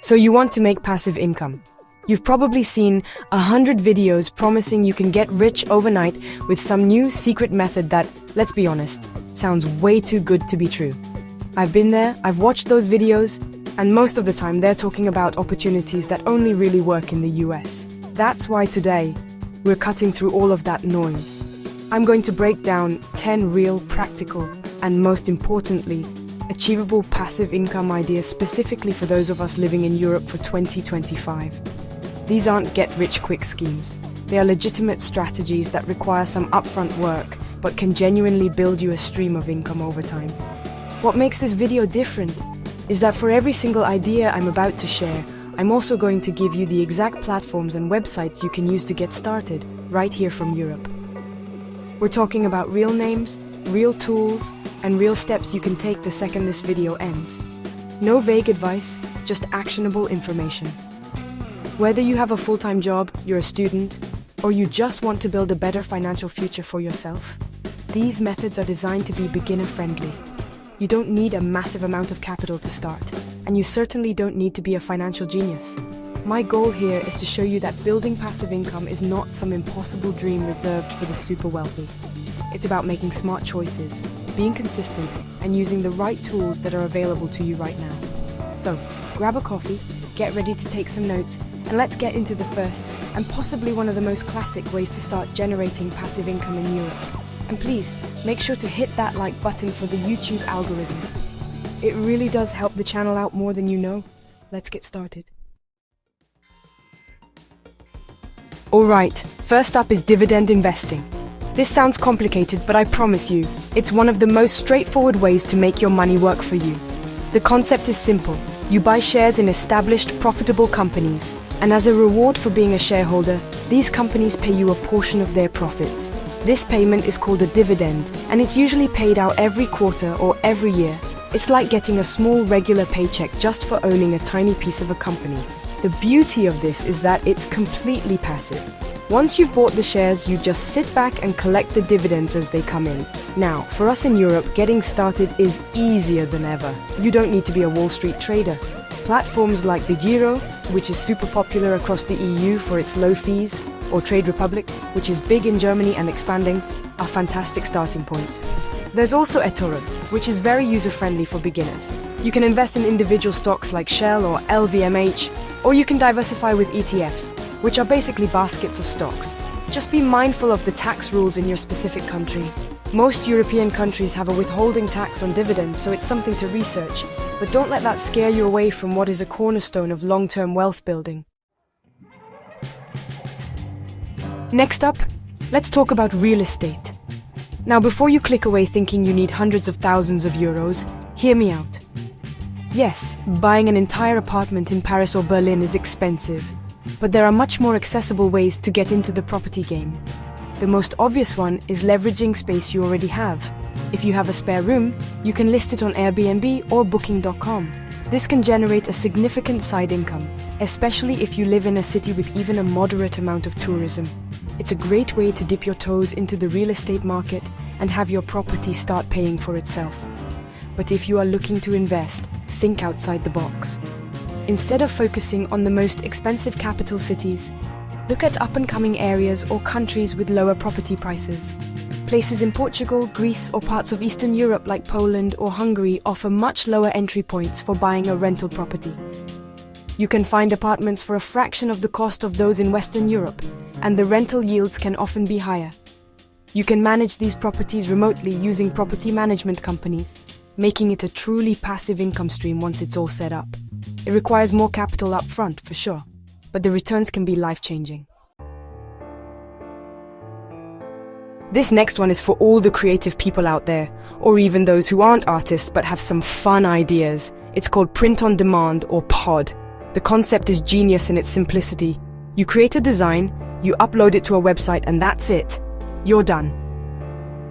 So you want to make passive income. You've probably seen 100 videos promising you can get rich overnight with some new secret method that, let's be honest, sounds way too good to be true. I've been there, I've watched those videos, and most of the time they're talking about opportunities that only really work in the US. That's why today, we're cutting through all of that noise. I'm going to break down 10 real, practical, and most importantly, achievable passive income ideas specifically for those of us living in Europe for 2025. These aren't get-rich-quick schemes. They are legitimate strategies that require some upfront work, but can genuinely build you a stream of income over time. What makes this video different is that for every single idea I'm about to share, I'm also going to give you the exact platforms and websites you can use to get started, right here from Europe. We're talking about real names, real tools, and real steps you can take the second this video ends. No vague advice, just actionable information. Whether you have a full-time job, you're a student, or you just want to build a better financial future for yourself, these methods are designed to be beginner-friendly. You don't need a massive amount of capital to start, and you certainly don't need to be a financial genius. My goal here is to show you that building passive income is not some impossible dream reserved for the super wealthy. It's about making smart choices, being consistent, and using the right tools that are available to you right now. So, grab a coffee, get ready to take some notes, and let's get into the first, and possibly one of the most classic ways to start generating passive income in Europe. And please, make sure to hit that like button for the YouTube algorithm. It really does help the channel out more than you know. Let's get started. Alright, first up is dividend investing. This sounds complicated, but I promise you, it's one of the most straightforward ways to make your money work for you. The concept is simple. You buy shares in established, profitable companies, and as a reward for being a shareholder, these companies pay you a portion of their profits. This payment is called a dividend, and it's usually paid out every quarter or every year. It's like getting a small regular paycheck just for owning a tiny piece of a company. The beauty of this is that it's completely passive. Once you've bought the shares, you just sit back and collect the dividends as they come in. Now, for us in Europe, getting started is easier than ever. You don't need to be a Wall Street trader. Platforms like the Giro, which is super popular across the EU for its low fees, or Trade Republic, which is big in Germany and expanding, are fantastic starting points. There's also eToro, which is very user-friendly for beginners. You can invest in individual stocks like Shell or LVMH, or you can diversify with ETFs, which are basically baskets of stocks. Just be mindful of the tax rules in your specific country. Most European countries have a withholding tax on dividends, so it's something to research. But don't let that scare you away from what is a cornerstone of long-term wealth building. Next up, let's talk about real estate. Now, before you click away thinking you need hundreds of thousands of euros, hear me out. Yes, buying an entire apartment in Paris or Berlin is expensive, but there are much more accessible ways to get into the property game. The most obvious one is leveraging space you already have. If you have a spare room, you can list it on Airbnb or Booking.com. This can generate a significant side income, especially if you live in a city with even a moderate amount of tourism. It's a great way to dip your toes into the real estate market and have your property start paying for itself. But if you are looking to invest, think outside the box. Instead of focusing on the most expensive capital cities, look at up-and-coming areas or countries with lower property prices. Places in Portugal, Greece, or parts of Eastern Europe like Poland or Hungary offer much lower entry points for buying a rental property. You can find apartments for a fraction of the cost of those in Western Europe, and the rental yields can often be higher. You can manage these properties remotely using property management companies, making it a truly passive income stream once it's all set up. It requires more capital up front, for sure, but the returns can be life-changing. This next one is for all the creative people out there, or even those who aren't artists but have some fun ideas. It's called print on demand, or POD. The concept is genius in its simplicity. You create a design, you upload it to a website, and that's it. You're done.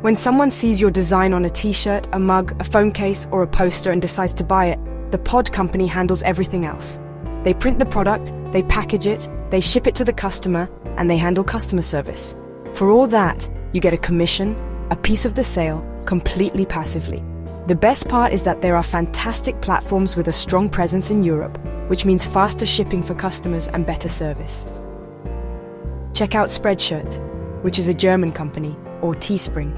When someone sees your design on a t-shirt, a mug, a phone case, or a poster and decides to buy it, the pod company handles everything else. They print the product, they package it, they ship it to the customer, and they handle customer service. For all that, you get a commission, a piece of the sale, completely passively. The best part is that there are fantastic platforms with a strong presence in Europe, which means faster shipping for customers and better service. Check out Spreadshirt, which is a German company, or Teespring.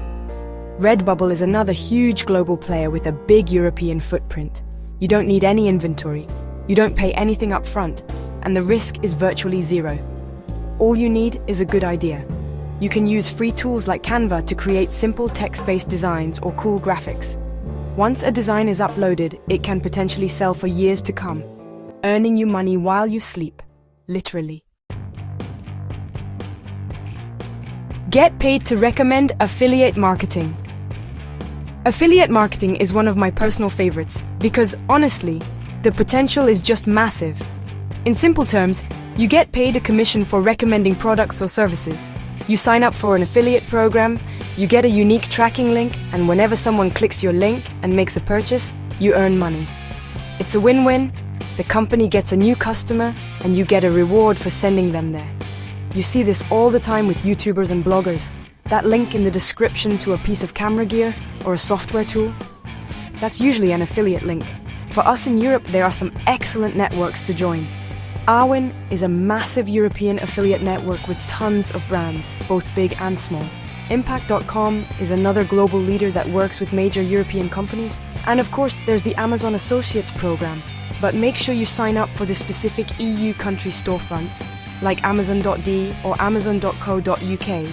Redbubble is another huge global player with a big European footprint. You don't need any inventory, you don't pay anything up front, and the risk is virtually zero. All you need is a good idea. You can use free tools like Canva to create simple text-based designs or cool graphics. Once a design is uploaded, it can potentially sell for years to come, earning you money while you sleep, literally. Get paid to recommend affiliate marketing. Affiliate marketing is one of my personal favorites because, honestly, the potential is just massive. In simple terms, you get paid a commission for recommending products or services. You sign up for an affiliate program, you get a unique tracking link, and whenever someone clicks your link and makes a purchase, you earn money. It's a win-win. The company gets a new customer, and you get a reward for sending them there. You see this all the time with YouTubers and bloggers. That link in the description to a piece of camera gear or a software tool? That's usually an affiliate link. For us in Europe, there are some excellent networks to join. Arwin is a massive European affiliate network with tons of brands, both big and small. Impact.com is another global leader that works with major European companies. And of course, there's the Amazon Associates program. But make sure you sign up for the specific EU country storefronts, like Amazon.de or Amazon.co.uk,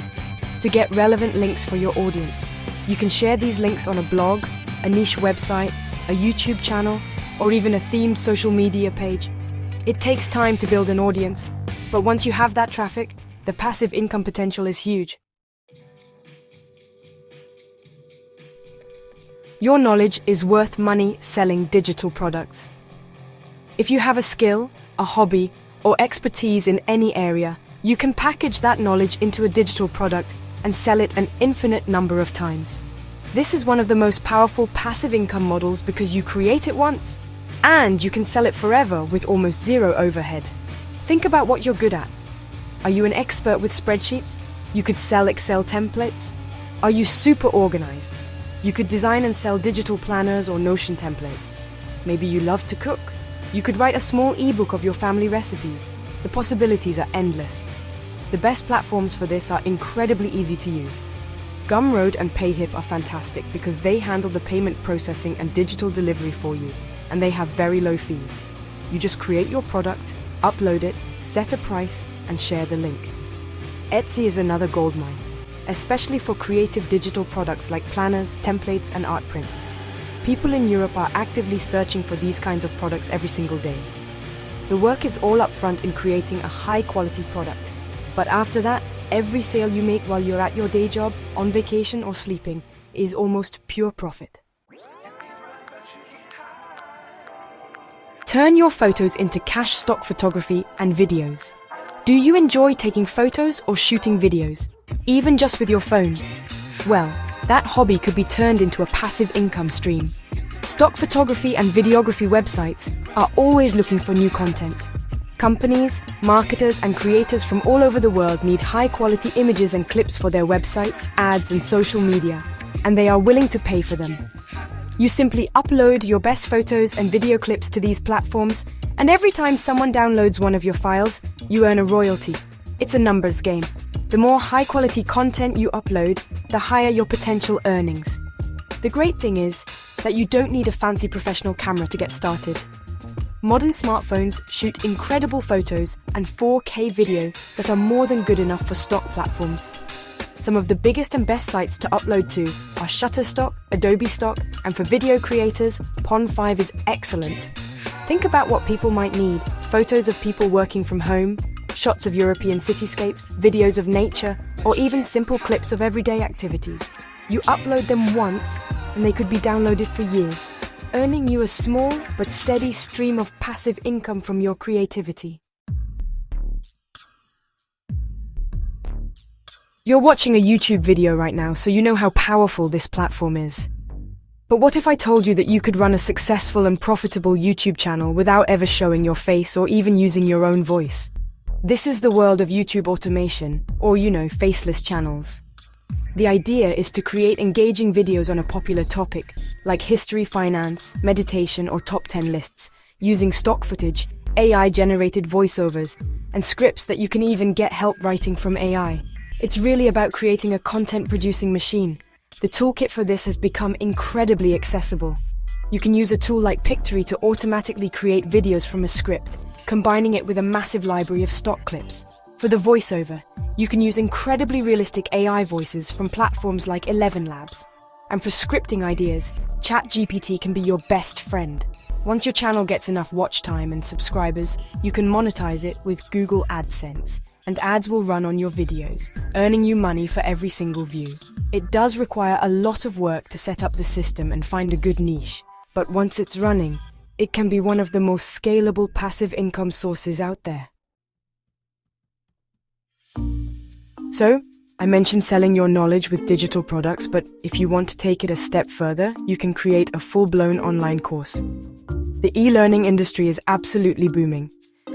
to get relevant links for your audience. You can share these links on a blog, a niche website, a YouTube channel, or even a themed social media page. It takes time to build an audience, but once you have that traffic, the passive income potential is huge. Your knowledge is worth money selling digital products. If you have a skill, a hobby, or expertise in any area, you can package that knowledge into a digital product and sell it an infinite number of times. This is one of the most powerful passive income models because you create it once, and you can sell it forever with almost zero overhead. Think about what you're good at. Are you an expert with spreadsheets? You could sell Excel templates. Are you super organized? You could design and sell digital planners or Notion templates. Maybe you love to cook. You could write a small ebook of your family recipes. The possibilities are endless. The best platforms for this are incredibly easy to use. Gumroad and Payhip are fantastic because they handle the payment processing and digital delivery for you, and they have very low fees. You just create your product, upload it, set a price, and share the link. Etsy is another goldmine, especially for creative digital products like planners, templates, and art prints. People in Europe are actively searching for these kinds of products every single day. The work is all upfront in creating a high-quality product, but after that, every sale you make while you're at your day job, on vacation, or sleeping is almost pure profit. Turn your photos into cash stock photography and videos. Do you enjoy taking photos or shooting videos, even just with your phone? Well, that hobby could be turned into a passive income stream. Stock photography and videography websites are always looking for new content. Companies, marketers, and creators from all over the world need high-quality images and clips for their websites, ads, and social media, and they are willing to pay for them. You simply upload your best photos and video clips to these platforms, and every time someone downloads one of your files, you earn a royalty. It's a numbers game. The more high-quality content you upload, the higher your potential earnings. The great thing is that you don't need a fancy professional camera to get started. Modern smartphones shoot incredible photos and 4K video that are more than good enough for stock platforms. Some of the biggest and best sites to upload to are Shutterstock, Adobe Stock, and for video creators, Pond5 is excellent. Think about what people might need: photos of people working from home, shots of European cityscapes, videos of nature, or even simple clips of everyday activities. You upload them once, and they could be downloaded for years, earning you a small but steady stream of passive income from your creativity. You're watching a YouTube video right now, so you know how powerful this platform is. But what if I told you that you could run a successful and profitable YouTube channel without ever showing your face or even using your own voice? This is the world of YouTube automation, or faceless channels. The idea is to create engaging videos on a popular topic, like history, finance, meditation, or top 10 lists, using stock footage, AI-generated voiceovers, and scripts that you can even get help writing from AI. It's really about creating a content-producing machine. The toolkit for this has become incredibly accessible. You can use a tool like Pictory to automatically create videos from a script, combining it with a massive library of stock clips. For the voiceover, you can use incredibly realistic AI voices from platforms like 11 Labs. And for scripting ideas, ChatGPT can be your best friend. Once your channel gets enough watch time and subscribers, you can monetize it with Google AdSense, and ads will run on your videos, earning you money for every single view. It does require a lot of work to set up the system and find a good niche, but once it's running, it can be one of the most scalable passive income sources out there. So, I mentioned selling your knowledge with digital products, but if you want to take it a step further, you can create a full-blown online course. The e-learning industry is absolutely booming,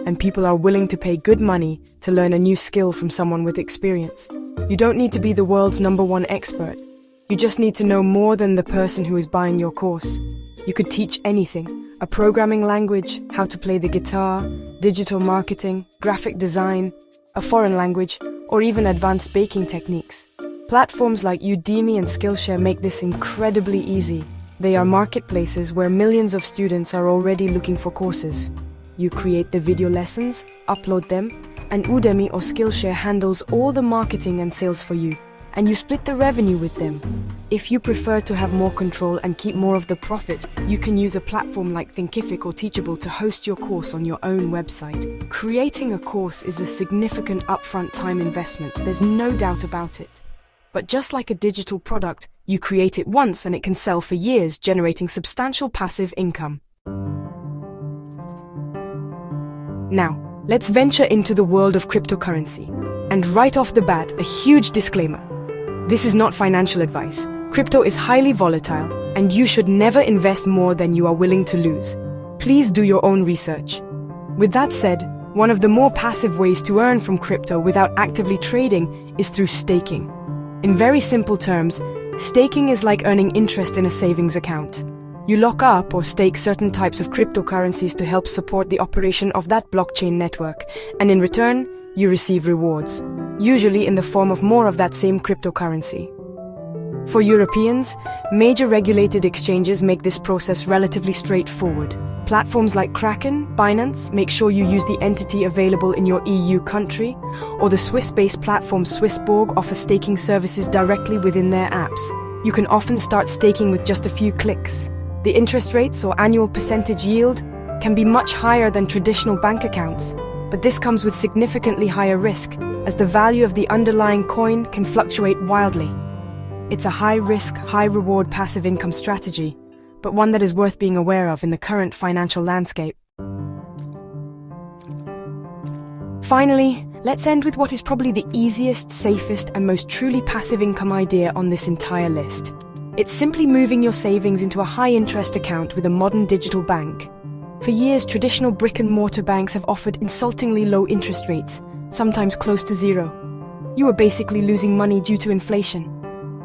and people are willing to pay good money to learn a new skill from someone with experience. You don't need to be the world's #1 expert. You just need to know more than the person who is buying your course. You could teach anything: a programming language, how to play the guitar, digital marketing, graphic design, a foreign language, or even advanced baking techniques. Platforms like Udemy and Skillshare make this incredibly easy. They are marketplaces where millions of students are already looking for courses. You create the video lessons, upload them, and Udemy or Skillshare handles all the marketing and sales for you, and you split the revenue with them. If you prefer to have more control and keep more of the profit, you can use a platform like Thinkific or Teachable to host your course on your own website. Creating a course is a significant upfront time investment, there's no doubt about it. But just like a digital product, you create it once and it can sell for years, generating substantial passive income. Now, let's venture into the world of cryptocurrency. And right off the bat, a huge disclaimer. This is not financial advice. Crypto is highly volatile, and you should never invest more than you are willing to lose. Please do your own research. With that said, one of the more passive ways to earn from crypto without actively trading is through staking. In very simple terms, staking is like earning interest in a savings account. You lock up or stake certain types of cryptocurrencies to help support the operation of that blockchain network, and in return, you receive rewards, usually in the form of more of that same cryptocurrency. For Europeans, major regulated exchanges make this process relatively straightforward. Platforms like Kraken, Binance make sure you use the entity available in your EU country, or the Swiss-based platform Swissborg offers staking services directly within their apps. You can often start staking with just a few clicks. The interest rates or annual percentage yield can be much higher than traditional bank accounts, but this comes with significantly higher risk, as the value of the underlying coin can fluctuate wildly. It's a high-risk, high-reward passive income strategy, but one that is worth being aware of in the current financial landscape. Finally, let's end with what is probably the easiest, safest, and most truly passive income idea on this entire list. It's simply moving your savings into a high-interest account with a modern digital bank. For years, traditional brick-and-mortar banks have offered insultingly low interest rates, sometimes close to zero. You are basically losing money due to inflation.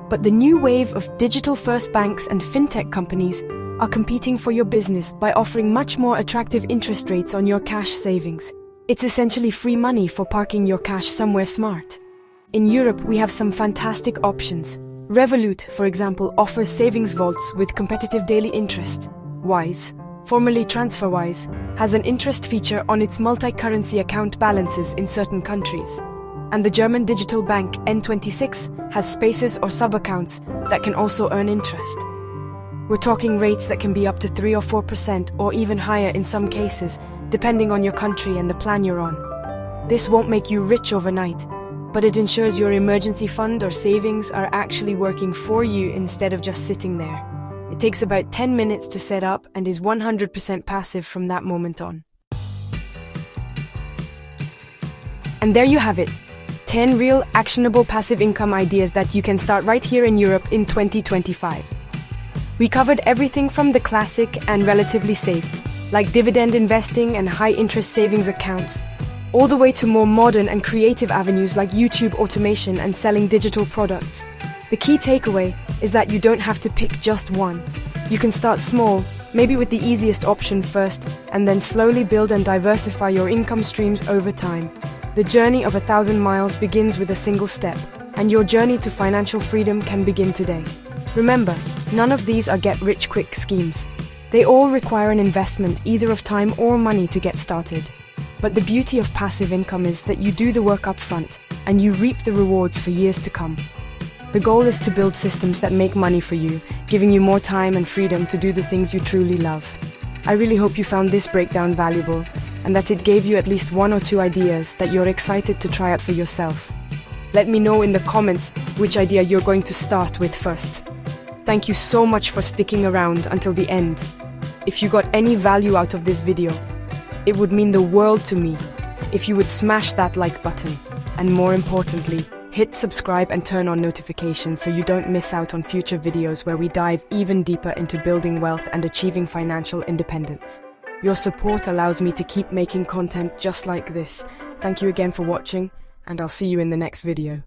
But the new wave of digital-first banks and fintech companies are competing for your business by offering much more attractive interest rates on your cash savings. It's essentially free money for parking your cash somewhere smart. In Europe, we have some fantastic options. Revolut, for example, offers savings vaults with competitive daily interest. Wise, formerly TransferWise, has an interest feature on its multi-currency account balances in certain countries. And the German digital bank N26 has spaces or sub-accounts that can also earn interest. We're talking rates that can be up to 3 or 4% or even higher in some cases, depending on your country and the plan you're on. This won't make you rich overnight, but it ensures your emergency fund or savings are actually working for you instead of just sitting there. It takes about 10 minutes to set up and is 100% passive from that moment on. And there you have it. 10 real, actionable passive income ideas that you can start right here in Europe in 2025. We covered everything from the classic and relatively safe, like dividend investing and high-interest savings accounts, all the way to more modern and creative avenues like YouTube automation and selling digital products. The key takeaway is that you don't have to pick just one. You can start small, maybe with the easiest option first, and then slowly build and diversify your income streams over time. The journey of 1,000 miles begins with a single step, and your journey to financial freedom can begin today. Remember, none of these are get-rich-quick schemes. They all require an investment either of time or money to get started. But the beauty of passive income is that you do the work up front, and you reap the rewards for years to come. The goal is to build systems that make money for you, giving you more time and freedom to do the things you truly love. I really hope you found this breakdown valuable, and that it gave you at least 1 or 2 ideas that you're excited to try out for yourself. Let me know in the comments which idea you're going to start with first. Thank you so much for sticking around until the end. If you got any value out of this video, it would mean the world to me if you would smash that like button, and more importantly, hit subscribe and turn on notifications so you don't miss out on future videos where we dive even deeper into building wealth and achieving financial independence. Your support allows me to keep making content just like this. Thank you again for watching, and I'll see you in the next video.